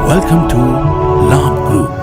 Welcome to Labh Group.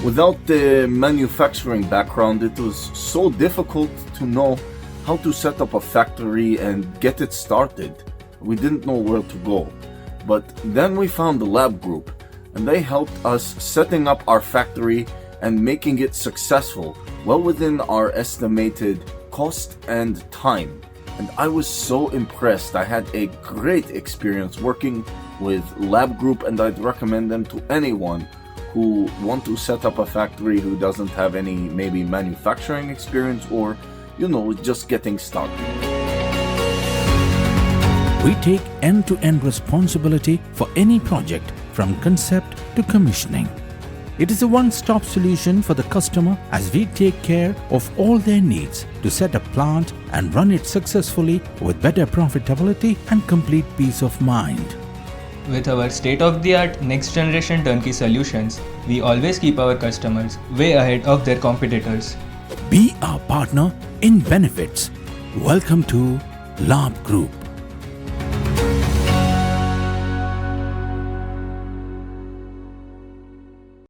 Without the manufacturing background, it was so difficult to know how to set up a factory and get it started. We didn't know where to go. But then we found the Labh Group, and they helped us setting up our factory and making it successful, well within our estimated cost and time. And I was so impressed. I had a great experience working with Labh Group, and I'd recommend them to anyone who want to set up a factory who doesn't have any maybe manufacturing experience or, just getting started. We take end-to-end responsibility for any project from concept to commissioning. It is a one-stop solution for the customer as we take care of all their needs to set a plant and run it successfully with better profitability and complete peace of mind. With our state-of-the-art next-generation turnkey solutions, we always keep our customers way ahead of their competitors. Be our partner in benefits. Welcome to Labh Group.